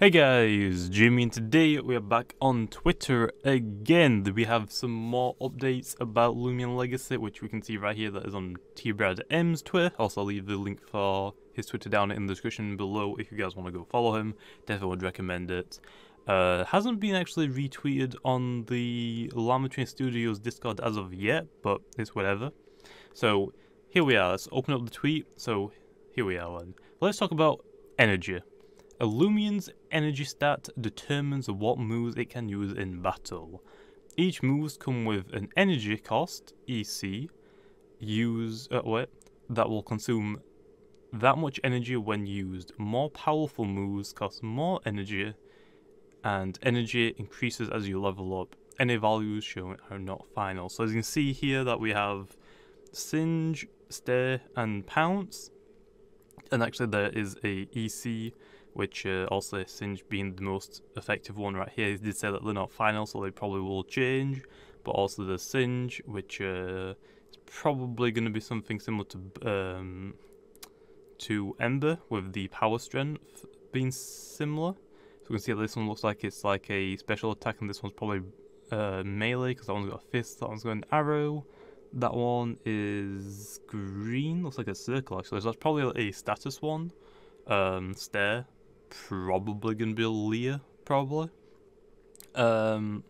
Hey guys, Jimmy, and today we are back on Twitter again. We have some more updates about Loomian Legacy, which we can see right here that is on TBradM's Twitter. Also, I'll leave the link for his Twitter down in the description below if you guys want to go follow him. Definitely would recommend it. Hasn't been actually retweeted on the Llama Train Studios Discord as of yet, but it's whatever. So here we are. Let's open up the tweet. So here we are. Let's talk about energy. A Loomian's energy stat determines what moves it can use in battle. Each moves come with an energy cost, EC, that will consume that much energy when used. More powerful moves cost more energy, and energy increases as you level up. Any values shown are not final. So as you can see here that we have Singe, Stare, and Pounce, and actually there is a EC, which also Singe being the most effective one right here. He did say that they're not final, so they probably will change. But also the Singe, which is probably going to be something similar to Ember, with the power strength being similar. So we can see that this one looks like it's like a special attack, and this one's probably melee, because that one's got a fist, that one's got an arrow. That one is green, looks like a circle actually, so that's probably a status one. Stare, probably going to be a Leah, probably. So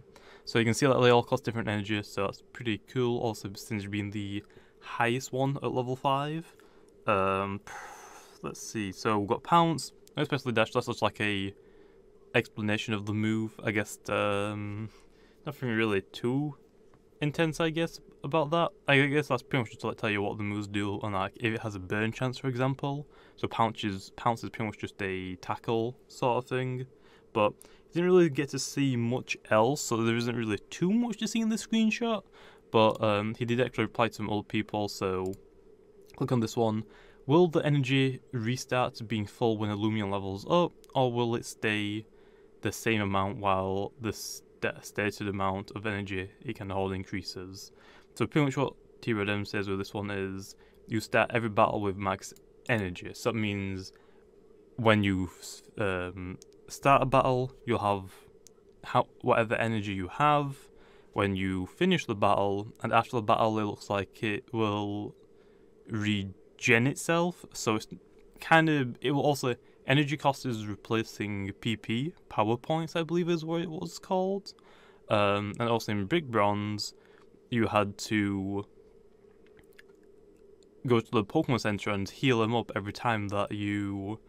you can see that they all cost different energy, so that's pretty cool. Also, Singe being the highest one at level 5. Let's see, so we've got Pounce, especially Dash, that's just like a explanation of the move, I guess. Nothing really too intense, I guess, about that. I guess that's pretty much just to like tell you what the moves do, and like if it has a burn chance, for example. So Pounce is pretty much just a tackle sort of thing, but you didn't really get to see much else, so there isn't really too much to see in this screenshot. But he did actually reply to some other people, so click on this one. Will the energy restart to being full when a Loomian levels up, or will it stay the same amount while the stated amount of energy it can hold increases? So pretty much what TBradM says with this one is you start every battle with max energy. So that means when you start a battle, you'll have whatever energy you have. When you finish the battle, and after the battle, it looks like it will regen itself. So it's it will also, energy cost is replacing PP, power points, I believe is what it was called. And also in Brick Bronze, you had to go to the Pokemon Center and heal them up every time that you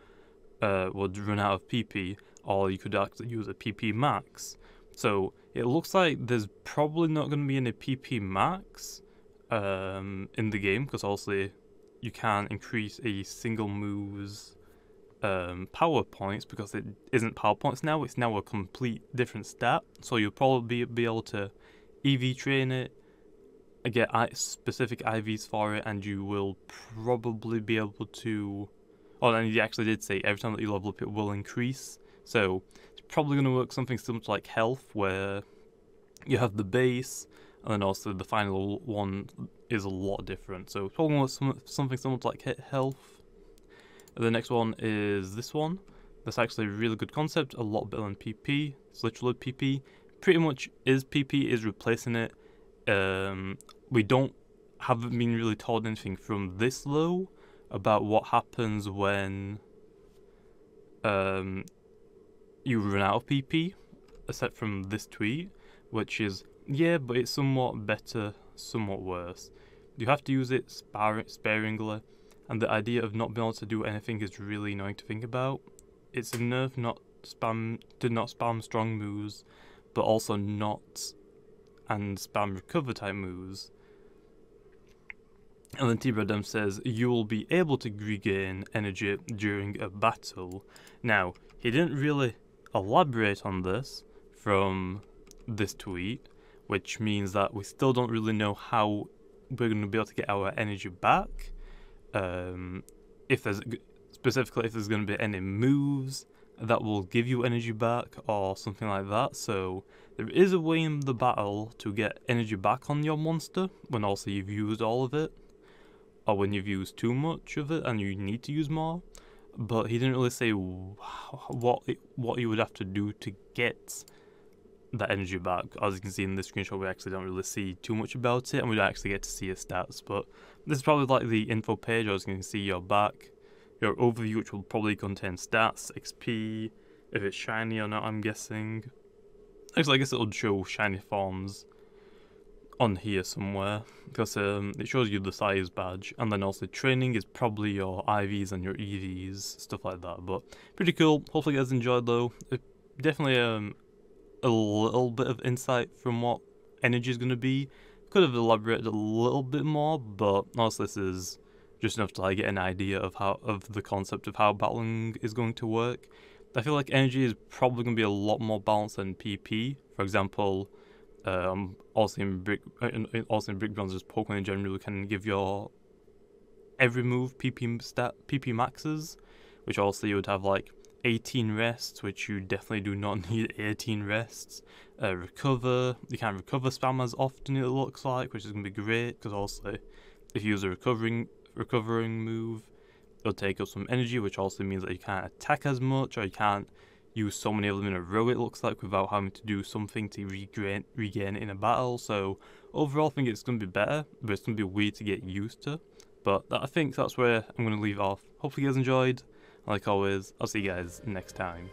would run out of PP, or you could actually use a PP max. So it looks like there's probably not going to be any PP max in the game, because also you can't increase a single move's power points, because it isn't power points now, it's now a complete different stat. So you'll probably be able to EV train it, get specific IVs for it, and you will probably be able to, oh, and he actually did say every time that you level up it will increase. So it's probably going to work something similar to like health, where you have the base and then also the final one is a lot different. So it's probably something similar to like health. The next one is this one. That's actually a really good concept, a lot better than PP. It's literally PP. Pretty much PP is replacing it. We haven't been really told anything from this low about what happens when you run out of PP, except from this tweet, which is, yeah, but it's somewhat better, somewhat worse. You have to use it sparingly, and the idea of not being able to do anything is really annoying to think about. It's a nerf to not spam strong moves, but also not and spam recover type moves. And then TBradM says you will be able to regain energy during a battle. Now, he didn't really elaborate on this from this tweet, which means that we still don't really know how we're going to be able to get our energy back. If there's going to be any moves that will give you energy back or something like that. So there is a way in the battle to get energy back on your monster when also you've used all of it, or when you've used too much of it and you need to use more. but he didn't really say what you would have to do to get that energy back. As you can see in this screenshot, we actually don't really see too much about it, and we don't actually get to see his stats. But this is probably like the info page. As you can see, your back, your overview, which will probably contain stats, XP, if it's shiny or not, I'm guessing. Actually, I guess it'll show shiny forms on here somewhere, because it shows you the size badge, and then also training is probably your IVs and your EVs, stuff like that. But pretty cool. Hopefully you guys enjoyed though. Definitely a little bit of insight from what energy is going to be. Could have elaborated a little bit more, but honestly this is just enough to like get an idea of the concept of how battling is going to work. I feel like energy is probably going to be a lot more balanced than PP. For example, also in Brick Bronze's Pokemon in general can give your every move PP maxes, which also you would have like 18 rests, which you definitely do not need 18 rests. Recover, you can't recover spam as often, it looks like, which is going to be great, because also if you use a recovering move, it'll take up some energy, which also means that you can't attack as much, or you can't use so many of them in a row, it looks like, without having to do something to regain it in a battle. So overall I think it's going to be better, but it's going to be weird to get used to. But I think that's where I'm going to leave off. Hopefully you guys enjoyed. Like always, I'll see you guys next time.